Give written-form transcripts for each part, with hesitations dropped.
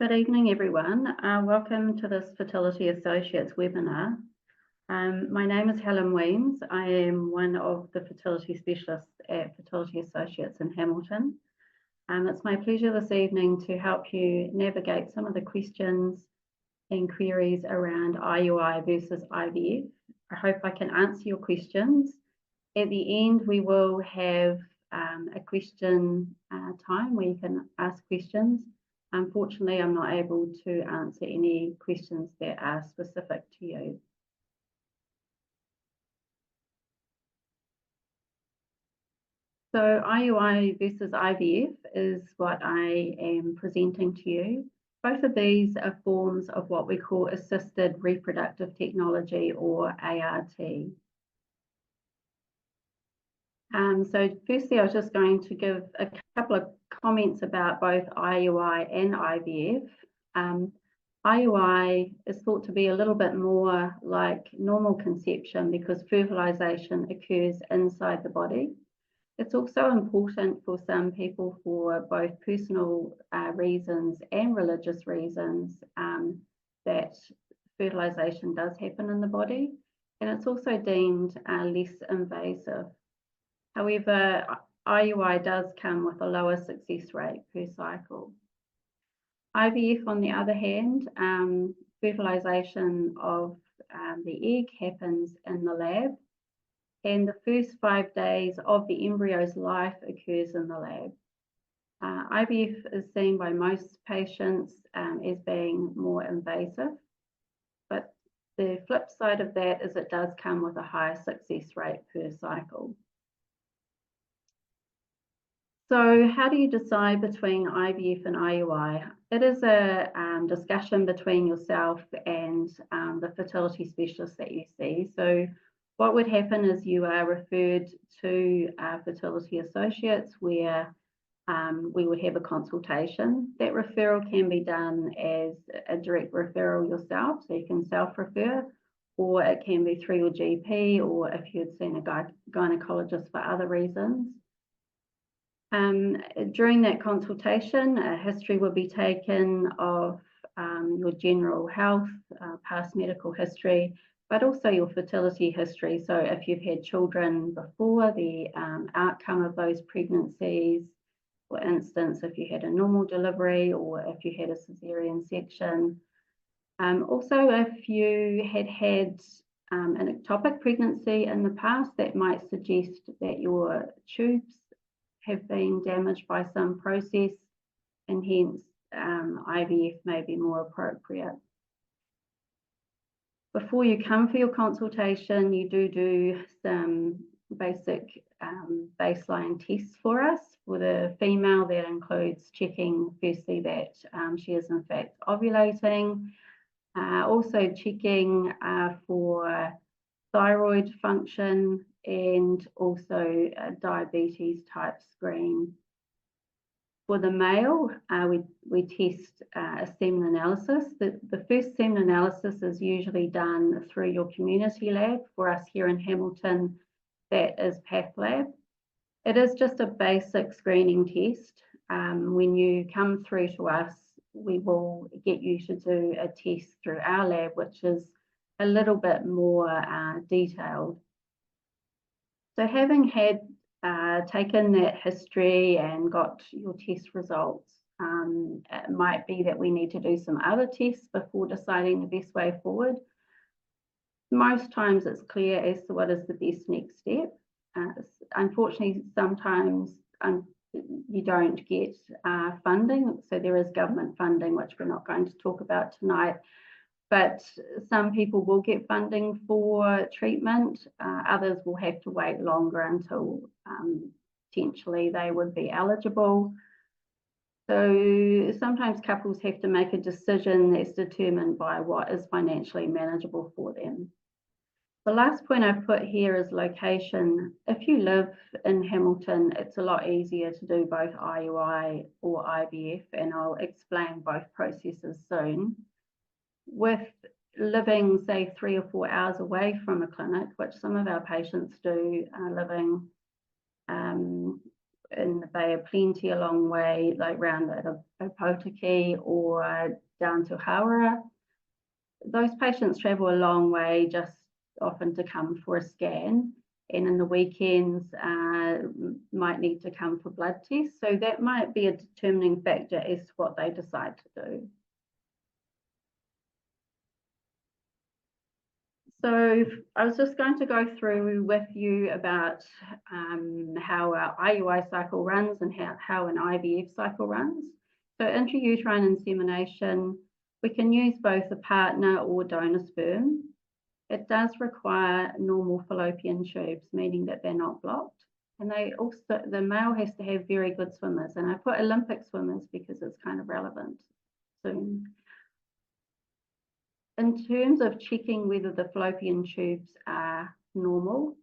Good evening, everyone. Welcome to this Fertility Associates webinar. My name is Helen Wemyss. I am one of the fertility specialists at Fertility Associates in Hamilton. It's my pleasure this evening to help you navigate some of the questions and queries around IUI versus IVF. I hope I can answer your questions. At the end, we will have a question time where you can ask questions. Unfortunately, I'm not able to answer any questions that are specific to you. So IUI versus IVF is what I am presenting to you. Both of these are forms of what we call assisted reproductive technology, or ART. So firstly, I was just going to give a couple of comments about both IUI and IVF. IUI is thought to be a little bit more like normal conception because fertilisation occurs inside the body. It's also important for some people for both personal reasons and religious reasons that fertilisation does happen in the body, and it's also deemed less invasive. However, IUI does come with a lower success rate per cycle. IVF, on the other hand, fertilisation of the egg happens in the lab, and the first 5 days of the embryo's life occurs in the lab. IVF is seen by most patients as being more invasive, but the flip side of that is it does come with a higher success rate per cycle. So how do you decide between IVF and IUI? It is a discussion between yourself and the fertility specialist that you see. So what would happen is you are referred to Fertility Associates, where we would have a consultation. That referral can be done as a direct referral yourself, so you can self-refer, or it can be through your GP, or if you'd seen a gynecologist for other reasons. During that consultation, a history will be taken of your general health, past medical history, but also your fertility history. So if you've had children before, the outcome of those pregnancies, for instance, if you had a normal delivery or if you had a cesarean section. Also, if you had had an ectopic pregnancy in the past, that might suggest that your tubes have been damaged by some process, and hence IVF may be more appropriate. Before you come for your consultation, you do some basic baseline tests for us. For the female, that includes checking firstly that she is in fact ovulating, also checking for thyroid function, and also a diabetes type screen. For the male, we test a semen analysis. The first semen analysis is usually done through your community lab. For us here in Hamilton, that is PathLab. It is just a basic screening test. When you come through to us, we will get you to do a test through our lab, which is a little bit more detailed. So having had taken that history and got your test results, it might be that we need to do some other tests before deciding the best way forward. Most times it's clear as to what is the best next step. Unfortunately, sometimes you don't get funding. So there is government funding, which we're not going to talk about tonight. But some people will get funding for treatment. Others will have to wait longer until potentially they would be eligible. So sometimes couples have to make a decision that's determined by what is financially manageable for them. The last point I've put here is location. If you live in Hamilton, it's a lot easier to do both IUI or IVF, and I'll explain both processes soon. With living, say, 3 or 4 hours away from a clinic, which some of our patients do, living in the Bay of Plenty a long way, like round the Opotiki or down to Hawera. Those patients travel a long way just often to come for a scan, and in the weekends might need to come for blood tests. So that might be a determining factor as to what they decide to do. So I was just going to go through with you about how our IUI cycle runs and how an IVF cycle runs. So intrauterine insemination, we can use both a partner or donor sperm. It does require normal fallopian tubes, meaning that they're not blocked. And the male has to have very good swimmers. And I put Olympic swimmers because it's kind of relevant soon. In terms of checking whether the fallopian tubes are normal,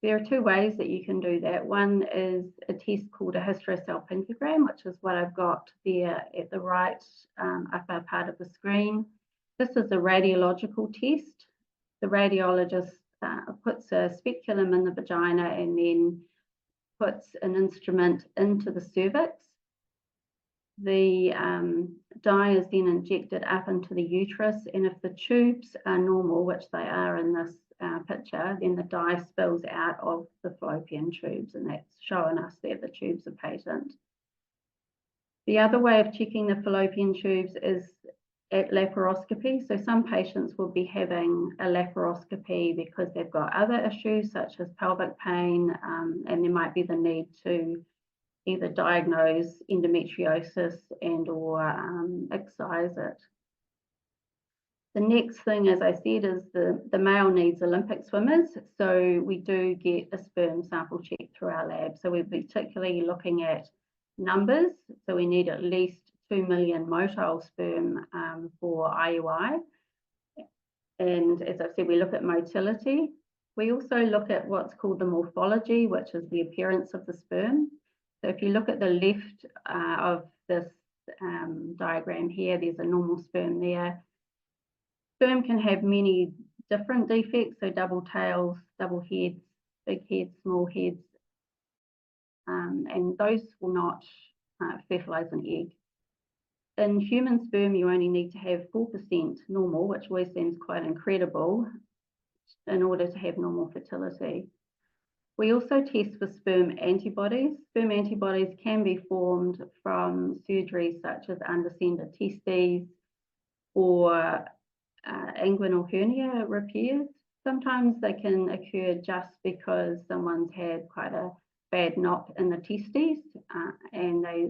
there are two ways that you can do that. One is a test called a hysterosalpingogram, which is what I've got there at the right upper part of the screen. This is a radiological test. The radiologist puts a speculum in the vagina and then puts an instrument into the cervix. The dye is then injected up into the uterus, and if the tubes are normal, which they are in this picture, then the dye spills out of the fallopian tubes, and that's showing us that the tubes are patent. The other way of checking the fallopian tubes is at laparoscopy. So some patients will be having a laparoscopy because they've got other issues such as pelvic pain, and there might be the need to either diagnose endometriosis and or excise it. The next thing, as I said, is the male needs Olympic swimmers. So we do get a sperm sample check through our lab. So we're particularly looking at numbers. So we need at least 2 million motile sperm for IUI. And as I've said, we look at motility. We also look at what's called the morphology, which is the appearance of the sperm. So if you look at the left of this diagram here, there's a normal sperm there. Sperm can have many different defects, so double tails, double heads, big heads, small heads, and those will not fertilize an egg. In human sperm, you only need to have 4% normal, which always seems quite incredible, in order to have normal fertility. We also test for sperm antibodies. Sperm antibodies can be formed from surgeries such as undescended testes or inguinal hernia repairs. Sometimes they can occur just because someone's had quite a bad knock in the testes and they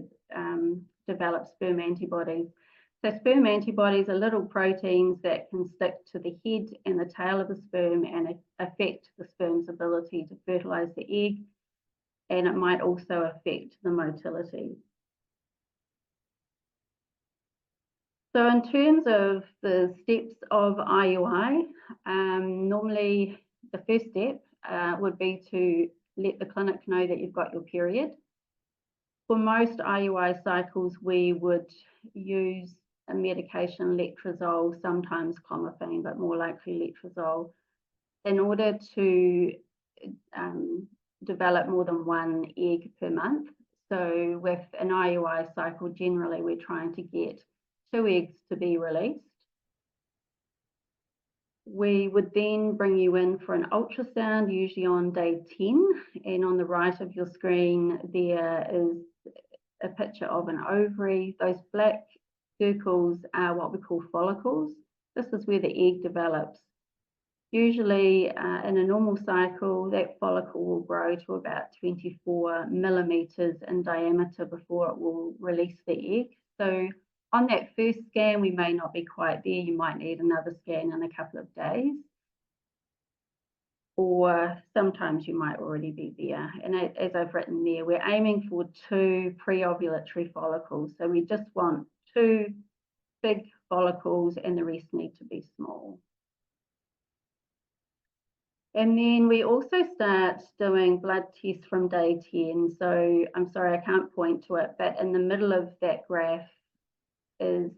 develop sperm antibodies. So sperm antibodies are little proteins that can stick to the head and the tail of the sperm and affect the sperm's ability to fertilize the egg, and it might also affect the motility. So in terms of the steps of IUI, normally the first step would be to let the clinic know that you've got your period. For most IUI cycles, we would use a medication, letrozole, sometimes clomiphene, but more likely letrozole, in order to develop more than one egg per month. So with an IUI cycle, generally we're trying to get 2 eggs to be released. We would then bring you in for an ultrasound, usually on day 10, and on the right of your screen there is a picture of an ovary. Those black circles are what we call follicles. This is where the egg develops. Usually in a normal cycle, that follicle will grow to about 24 millimeters in diameter before it will release the egg. So on that first scan, we may not be quite there. You might need another scan in a couple of days. Or sometimes you might already be there. And as I've written there, we're aiming for 2 pre-ovulatory follicles. So we just want 2 big follicles and the rest need to be small. And then we also start doing blood tests from day 10. So I'm sorry, I can't point to it, but in the middle of that graph is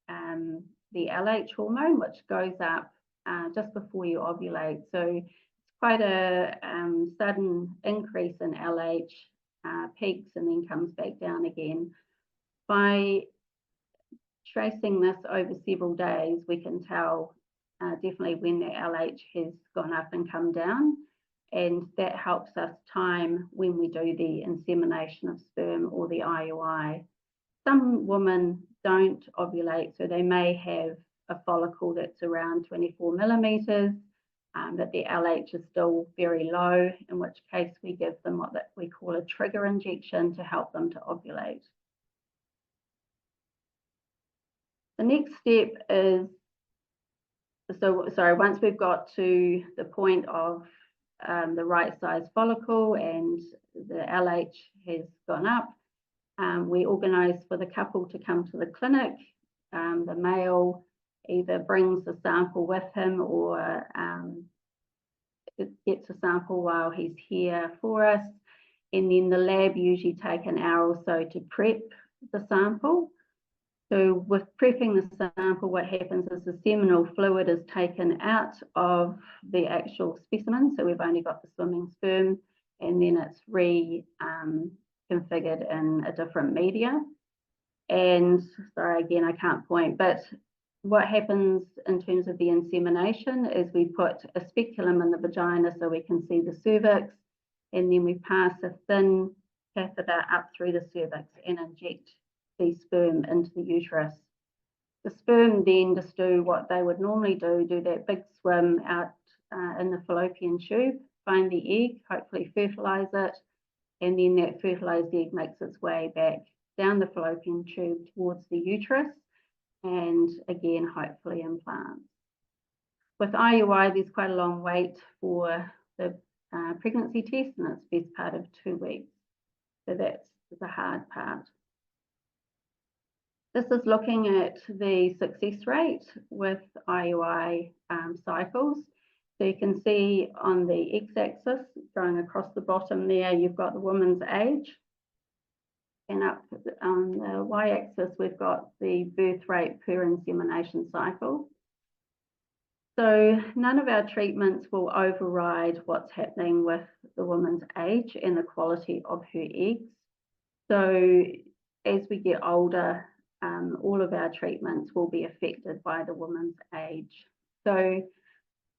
the LH hormone, which goes up just before you ovulate. So it's quite a sudden increase in LH peaks and then comes back down again. By tracing this over several days, we can tell definitely when the LH has gone up and come down, and that helps us time when we do the insemination of sperm or the IUI. Some women don't ovulate, so they may have a follicle that's around 24 millimeters, but the LH is still very low, in which case we give them what we call a trigger injection to help them to ovulate. The next step is, once we've got to the point of the right size follicle and the LH has gone up, we organise for the couple to come to the clinic. The male either brings a sample with him or gets a sample while he's here for us, and then the lab usually take an hour or so to prep the sample. So with prepping the sample, what happens is the seminal fluid is taken out of the actual specimen, so we've only got the swimming sperm, and then it's reconfigured in a different media. And sorry, again, I can't point, but what happens in terms of the insemination is we put a speculum in the vagina so we can see the cervix, and then we pass a thin catheter up through the cervix and inject the sperm into the uterus. The sperm then just do what they would normally do that big swim out in the fallopian tube, find the egg, hopefully fertilise it, and then that fertilised egg makes its way back down the fallopian tube towards the uterus, and again, hopefully implants. With IUI, there's quite a long wait for the pregnancy test, and it's best part of 2 weeks. So that's the hard part. This is looking at the success rate with IUI cycles. So you can see on the x-axis, going across the bottom there, you've got the woman's age. And up on the y-axis, we've got the birth rate per insemination cycle. So none of our treatments will override what's happening with the woman's age and the quality of her eggs. So as we get older, all of our treatments will be affected by the woman's age. So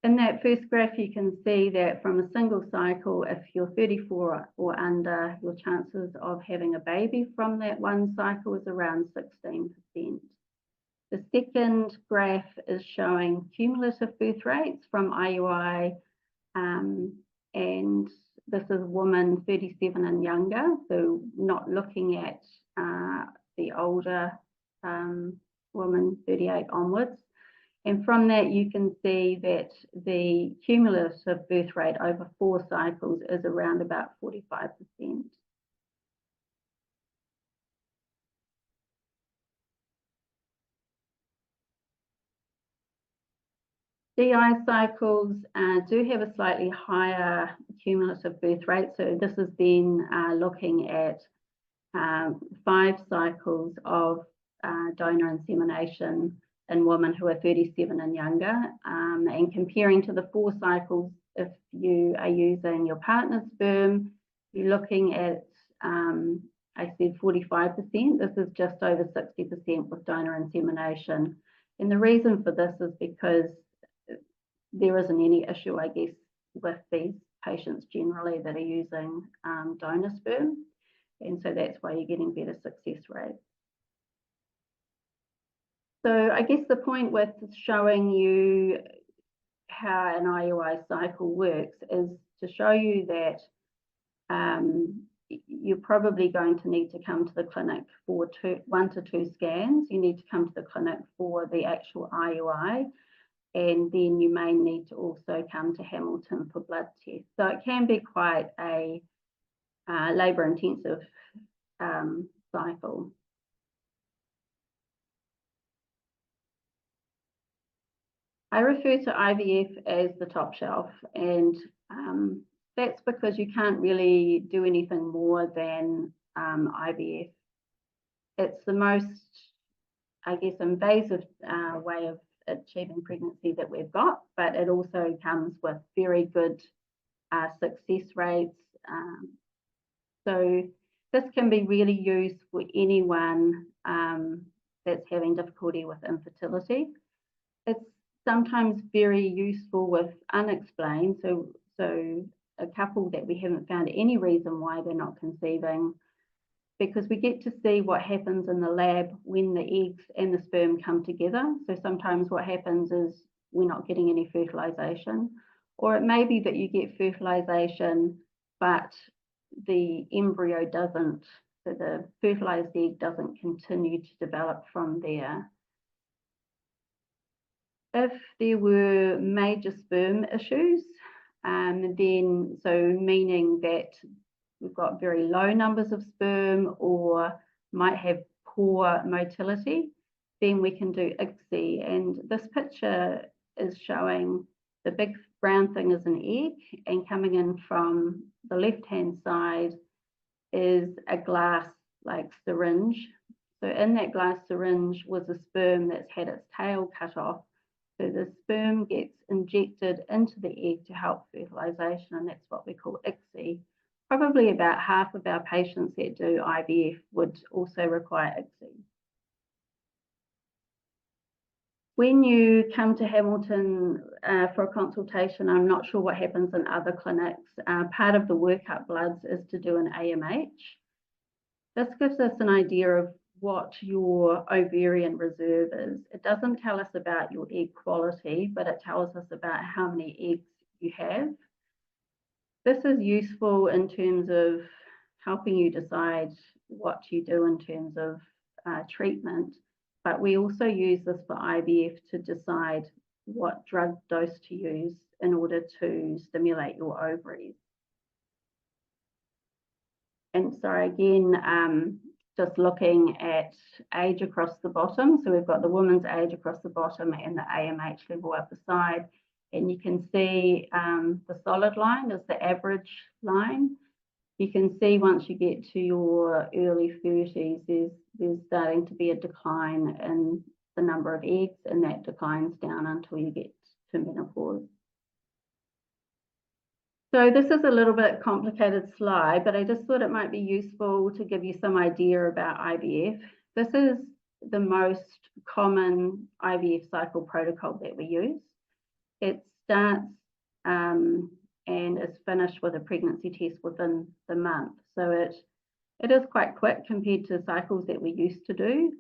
in that first graph, you can see that from a single cycle, if you're 34 or under, your chances of having a baby from that one cycle is around 16%. The second graph is showing cumulative birth rates from IUI, and this is women 37 and younger, so not looking at the older women 38 onwards. And from that, you can see that the cumulative birth rate over 4 cycles is around about 45%. DI cycles do have a slightly higher cumulative birth rate. So this has been looking at 5 cycles of donor insemination in women who are 37 and younger, and comparing to the 4 cycles if you are using your partner's sperm, you're looking at, I said 45%. This is just over 60% with donor insemination. And the reason for this is because there isn't any issue, I guess, with these patients generally that are using donor sperm. And so that's why you're getting better success rates. So I guess the point with showing you how an IUI cycle works is to show you that you're probably going to need to come to the clinic for 1 to 2 scans. You need to come to the clinic for the actual IUI, and then you may need to also come to Hamilton for blood tests. So it can be quite a labour-intensive cycle. I refer to IVF as the top shelf, and that's because you can't really do anything more than IVF. It's the most, I guess, invasive way of achieving pregnancy that we've got, but it also comes with very good success rates. So this can be really used for anyone that's having difficulty with infertility. It's sometimes very useful with unexplained, so a couple that we haven't found any reason why they're not conceiving, because we get to see what happens in the lab when the eggs and the sperm come together. So sometimes what happens is we're not getting any fertilisation, or it may be that you get fertilisation, but the embryo doesn't, so the fertilised egg doesn't continue to develop from there. If there were major sperm issues, then, so meaning that we've got very low numbers of sperm or might have poor motility, then we can do ICSI. And this picture is showing the big brown thing is an egg, and coming in from the left-hand side is a glass like syringe. So in that glass syringe was a sperm that's had its tail cut off. So the sperm gets injected into the egg to help fertilisation, and that's what we call ICSI. Probably about half of our patients that do IVF would also require ICSI. When you come to Hamilton for a consultation, I'm not sure what happens in other clinics. Part of the workup bloods is to do an AMH. This gives us an idea of what your ovarian reserve is. It doesn't tell us about your egg quality, but it tells us about how many eggs you have. This is useful in terms of helping you decide what you do in terms of treatment, but we also use this for IVF to decide what drug dose to use in order to stimulate your ovaries. And so again, just looking at age across the bottom. So we've got the woman's age across the bottom and the AMH level up the side. And you can see the solid line is the average line. You can see once you get to your early 30s, there's starting to be a decline in the number of eggs, and that declines down until you get to menopause. So this is a little bit complicated slide, but I just thought it might be useful to give you some idea about IVF. This is the most common IVF cycle protocol that we use. It starts and is finished with a pregnancy test within the month. So it is quite quick compared to cycles that we used to do.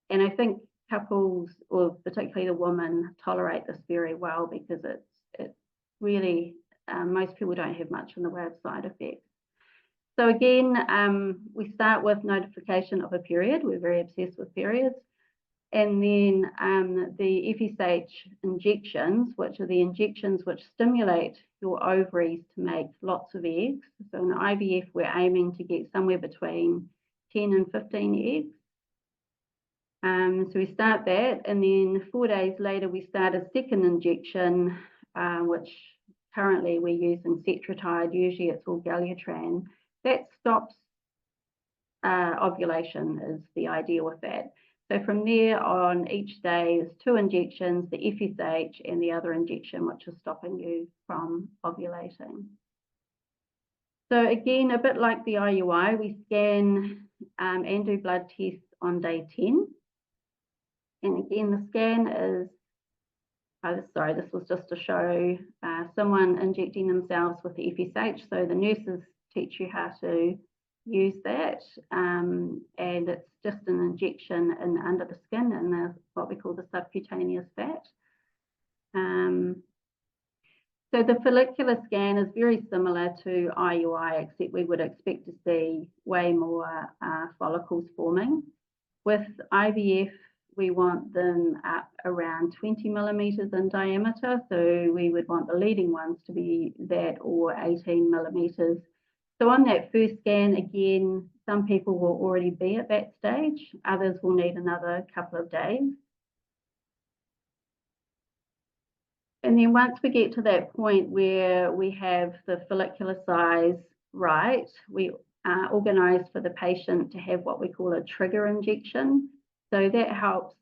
And I think couples, or particularly the women, tolerate this very well because it's really, most people don't have much in the way of side effects. So again, we start with notification of a period. We're very obsessed with periods. And then the FSH injections, which are the injections which stimulate your ovaries to make lots of eggs. So in IVF, we're aiming to get somewhere between 10 and 15 eggs. So we start that, and then 4 days later, we start a second injection, which currently we're using Cetratide. Usually it's all Galutran. That stops ovulation is the idea with that. So from there on, each day is 2 injections, the FSH and the other injection, which is stopping you from ovulating. So again, a bit like the IUI, we scan and do blood tests on day 10. And again, the scan is, sorry, this was just to show someone injecting themselves with the FSH. So the nurses teach you how to use that, and it's just an injection under the skin in what we call the subcutaneous fat. So the follicular scan is very similar to IUI, except we would expect to see way more follicles forming. With IVF, we want them up around 20 millimeters in diameter, so we would want the leading ones to be that or 18 millimeters. So on that first scan, again, some people will already be at that stage. Others will need another couple of days. And then once we get to that point where we have the follicular size right, we organise for the patient to have what we call a trigger injection. So that helps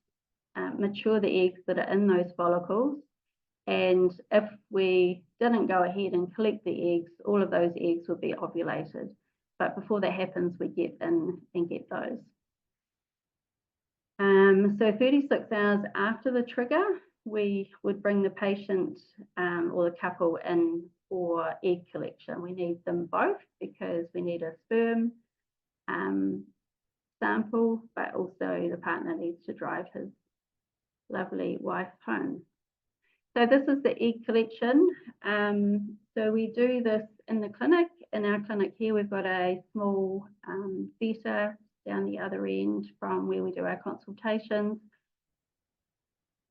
mature the eggs that are in those follicles. And if we didn't go ahead and collect the eggs, all of those eggs would be ovulated. but before that happens, we get in and get those. So 36 hours after the trigger, we would bring the patient or the couple in for egg collection. We need them both because we need a sperm sample, but also the partner needs to drive his lovely wife home. So this is the egg collection. So we do this in the clinic. In our clinic here, we've got a small theatre down the other end from where we do our consultations.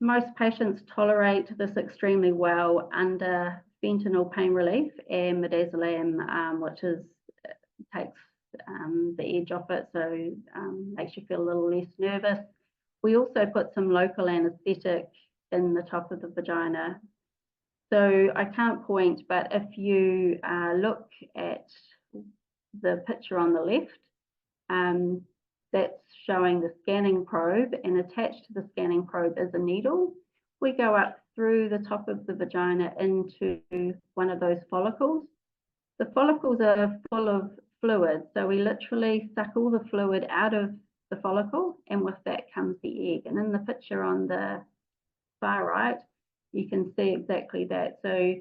Most patients tolerate this extremely well under fentanyl pain relief and midazolam, which takes the edge off it, so makes you feel a little less nervous. We also put some local anaesthetic in the top of the vagina. So I can't point, but if you look at the picture on the left, that's showing the scanning probe, and attached to the scanning probe is a needle. We go up through the top of the vagina into one of those follicles. The follicles are full of fluid, so we literally suck all the fluid out of the follicle, and with that comes the egg. And in the picture on the far right, you can see exactly that. So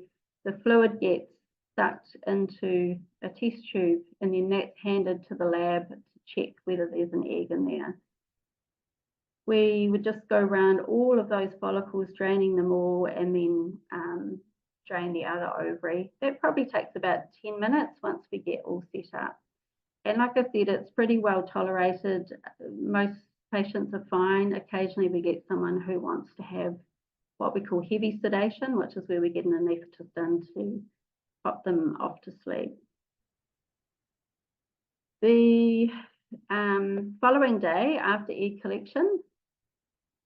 the fluid gets sucked into a test tube, and then that's handed to the lab to check whether there's an egg in there. We would just go around all of those follicles, draining them all, and then drain the other ovary. That probably takes about 10 minutes once we get all set up. And like I said, it's pretty well tolerated. Most patients are fine. Occasionally we get someone who wants to have what we call heavy sedation, which is where we get an anaesthetist in to pop them off to sleep. The following day after egg collection,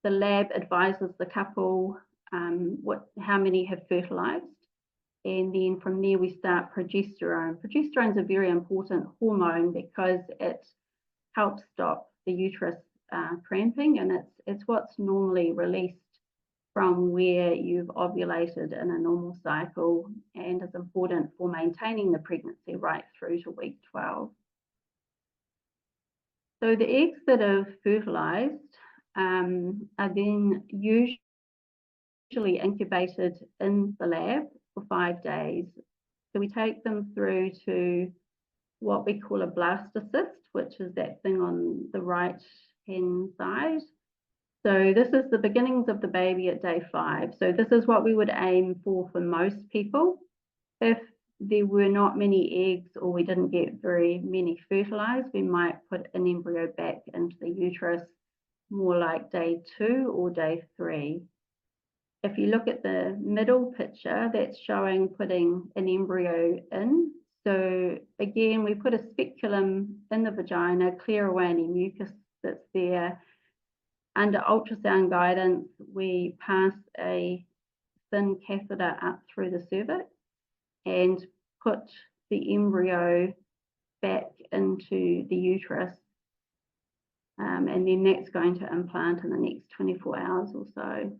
the lab advises the couple how many have fertilized, and then from there we start progesterone. Progesterone is a very important hormone because it helps stop the uterus cramping, and it's what's normally released from where you've ovulated in a normal cycle, and is important for maintaining the pregnancy right through to week 12. So the eggs that have fertilized are then usually incubated in the lab for 5 days. So we take them through to what we call a blastocyst, which is that thing on the right hand side. So this is the beginnings of the baby at day 5. So this is what we would aim for most people. If there were not many eggs or we didn't get very many fertilized, we might put an embryo back into the uterus more like day 2 or day 3. If you look at the middle picture, that's showing putting an embryo in. So again, we put a speculum in the vagina, clear away any mucus that's there. Under ultrasound guidance, we pass a thin catheter up through the cervix and put the embryo back into the uterus. And then that's going to implant in the next 24 hours or so.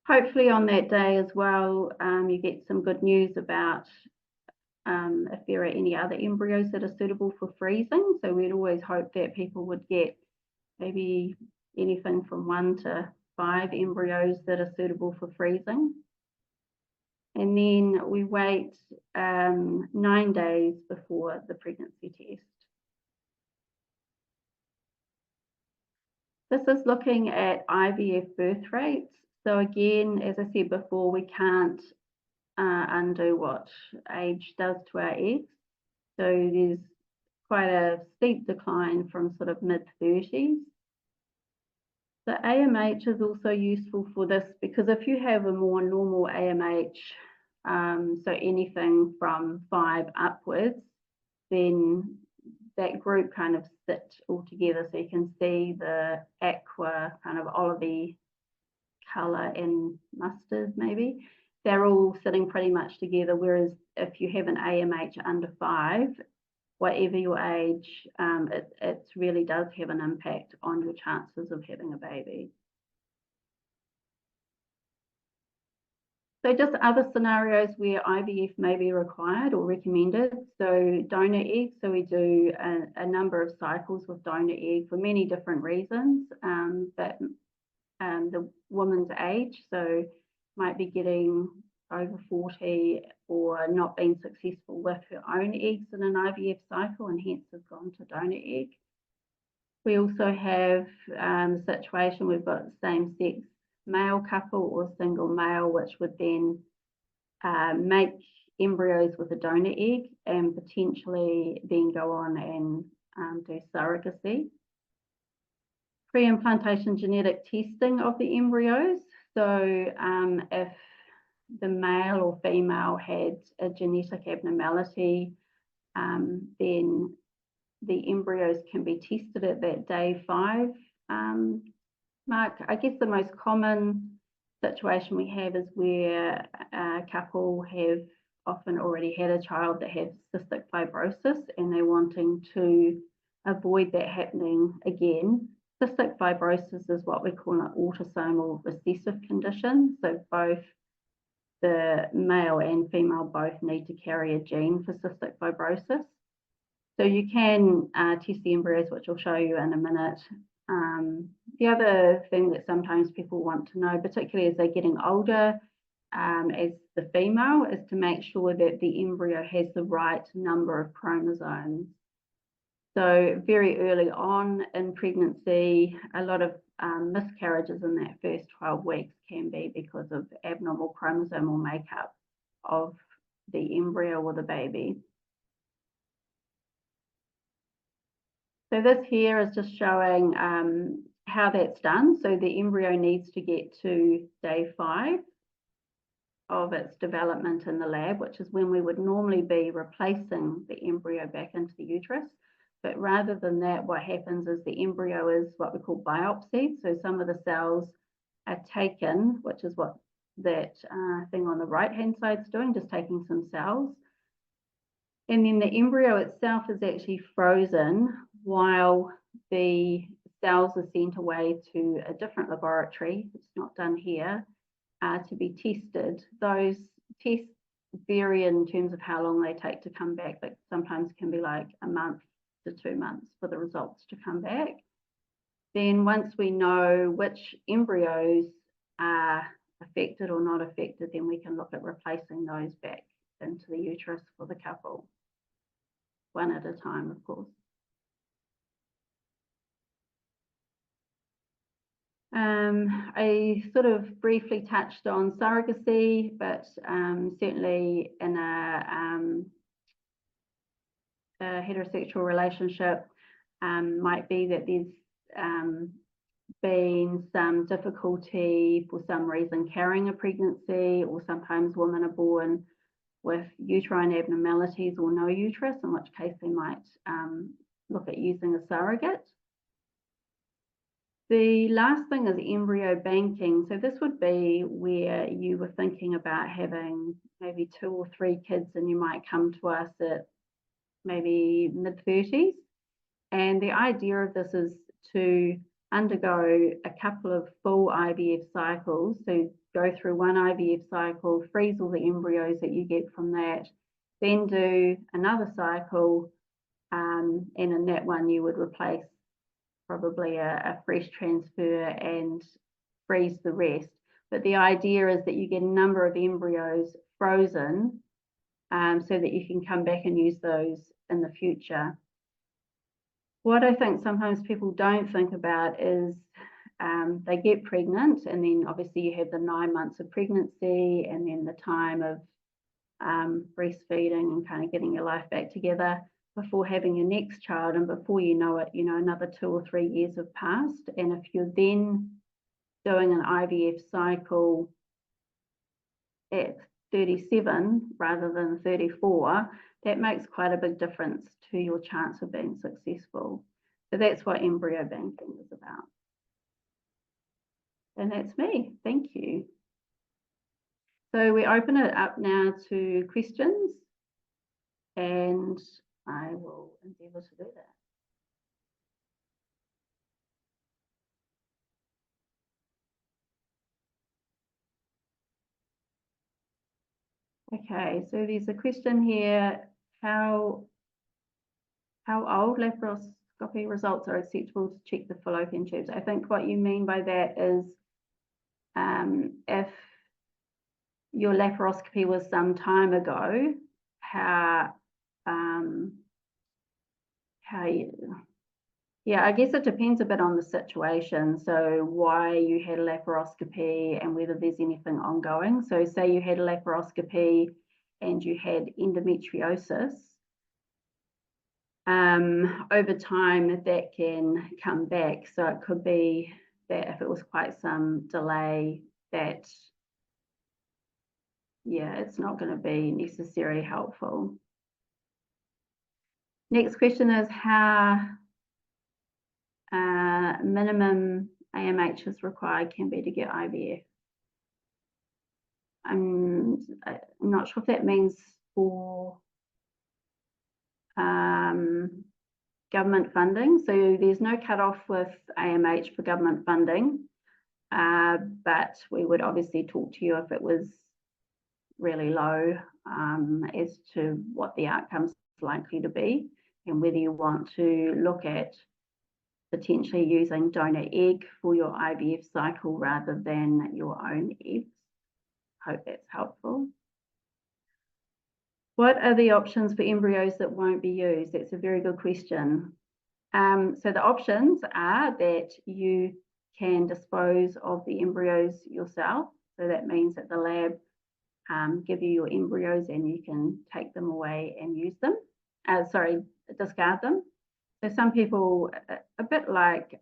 Hopefully on that day as well, you get some good news about if there are any other embryos that are suitable for freezing. So we'd always hope that people would get maybe anything from 1 to 5 embryos that are suitable for freezing. And then we wait 9 days before the pregnancy test. This is looking at IVF birth rates. So again, as I said before, we can't undo what age does to our eggs. So there's quite a steep decline from sort of mid-30s. The AMH is also useful for this because if you have a more normal AMH, so anything from 5 upwards, then that group kind of sit all together. So you can see the aqua kind of olivey colour and mustard maybe. They're all sitting pretty much together, whereas if you have an AMH under 5, whatever your age, it really does have an impact on your chances of having a baby. So just other scenarios where IVF may be required or recommended. So donor egg. So we do a number of cycles with donor egg for many different reasons. But the woman's age, so might be getting over 40 or not being successful with her own eggs in an IVF cycle and hence has gone to donor egg. We also have a situation we've got same-sex male couple or single male, which would then make embryos with a donor egg and potentially then go on and do surrogacy. Pre-implantation genetic testing of the embryos. So if the male or female had a genetic abnormality, then the embryos can be tested at that day 5 mark. I guess the most common situation we have is where a couple have often already had a child that has cystic fibrosis and they're wanting to avoid that happening again. Cystic fibrosis is what we call an autosomal recessive condition. So both the male and female both need to carry a gene for cystic fibrosis. So you can test the embryos, which I'll show you in a minute. The other thing that sometimes people want to know, particularly as they're getting older, as the female, is to make sure that the embryo has the right number of chromosomes. So very early on in pregnancy, a lot of miscarriages in that first 12 weeks can be because of abnormal chromosomal makeup of the embryo or the baby. So this here is just showing how that's done. So the embryo needs to get to day 5 of its development in the lab, which is when we would normally be replacing the embryo back into the uterus. But rather than that, what happens is the embryo is what we call biopsied. So some of the cells are taken, which is what that thing on the right-hand side is doing, just taking some cells. And then the embryo itself is actually frozen while the cells are sent away to a different laboratory, it's not done here, to be tested. Those tests vary in terms of how long they take to come back, but sometimes can be like a month to 2 months for the results to come back. Then once we know which embryos are affected or not affected, then we can look at replacing those back into the uterus for the couple, one at a time, of course. I sort of briefly touched on surrogacy, but certainly in a heterosexual relationship, might be that there's been some difficulty for some reason carrying a pregnancy, or sometimes women are born with uterine abnormalities or no uterus, in which case they might look at using a surrogate. The last thing is embryo banking. So this would be where you were thinking about having maybe 2 or 3 kids and you might come to us at maybe mid-30s. And the idea of this is to undergo a couple of full IVF cycles. So go through one IVF cycle, freeze all the embryos that you get from that, then do another cycle, and in that one you would replace probably a fresh transfer and freeze the rest. But the idea is that you get a number of embryos frozen so that you can come back and use those in the future. What I think sometimes people don't think about is they get pregnant, and then obviously you have the 9 months of pregnancy and then the time of breastfeeding and kind of getting your life back together before having your next child, and before you know it, you know, another 2 or 3 years have passed. And if you're then doing an IVF cycle at 37 rather than 34, that makes quite a big difference to your chance of being successful. So that's what embryo banking is about. And that's me. Thank you. So we open it up now to questions, and I will endeavour to do that. Okay, so there's a question here, how old laparoscopy results are acceptable to check the fallopian tubes? I think what you mean by that is if your laparoscopy was some time ago, yeah, I guess it depends a bit on the situation. So why you had a laparoscopy and whether there's anything ongoing. So say you had a laparoscopy and you had endometriosis, over time that can come back. So it could be that if it was quite some delay, that, yeah, it's not going to be necessarily helpful. Next question is how minimum AMH is required can be to get IVF. I'm not sure if that means for government funding. So there's no cutoff with AMH for government funding, but we would obviously talk to you if it was really low as to what the outcome's likely to be and whether you want to look at potentially using donor egg for your IVF cycle rather than your own eggs. Hope that's helpful. What are the options for embryos that won't be used? That's a very good question. So the options are that you can dispose of the embryos yourself. So that means that the lab give you your embryos and you can take them away and use them. Discard them. So some people, a bit like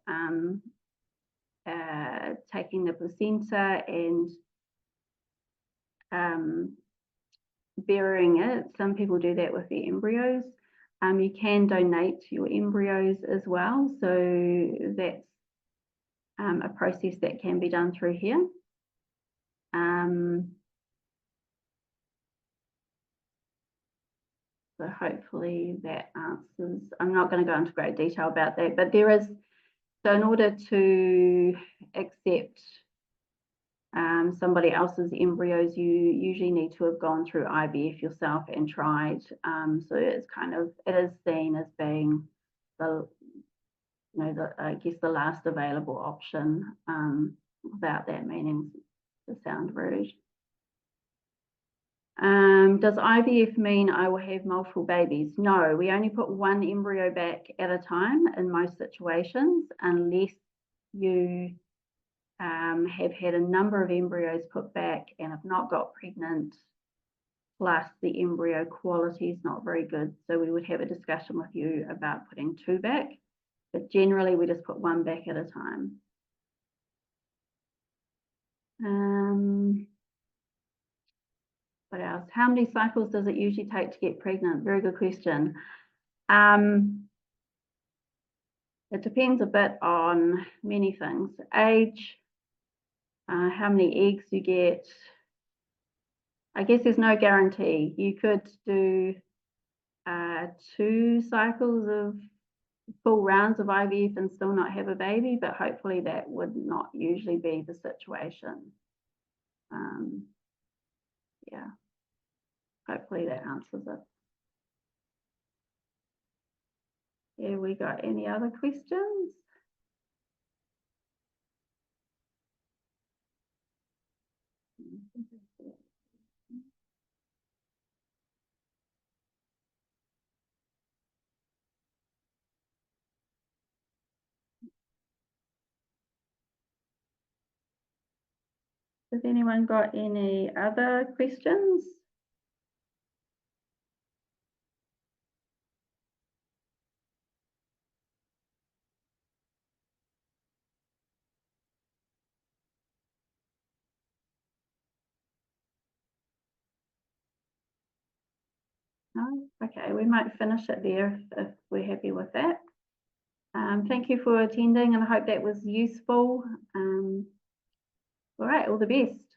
taking the placenta and burying it, some people do that with their embryos. You can donate your embryos as well. So that's a process that can be done through here. So hopefully that answers. I'm not going to go into great detail about that, but there is, so in order to accept somebody else's embryos, you usually need to have gone through IVF yourself and tried. So it's kind of, it is seen as being the, I guess the last available option, without that meaning to sound rude. Does IVF mean I will have multiple babies? No, we only put one embryo back at a time in most situations, unless you have had a number of embryos put back and have not got pregnant, plus the embryo quality is not very good. So we would have a discussion with you about putting two back, but generally we just put one back at a time. What else? How many cycles does it usually take to get pregnant? Very good question. It depends a bit on many things. Age, how many eggs you get. I guess there's no guarantee. You could do 2 cycles of full rounds of IVF and still not have a baby, but hopefully that would not usually be the situation. Yeah, hopefully that answers it. Have we got any other questions? Has anyone got any other questions? No? Okay, we might finish it there if we're happy with that. Thank you for attending and I hope that was useful. All right, all the best.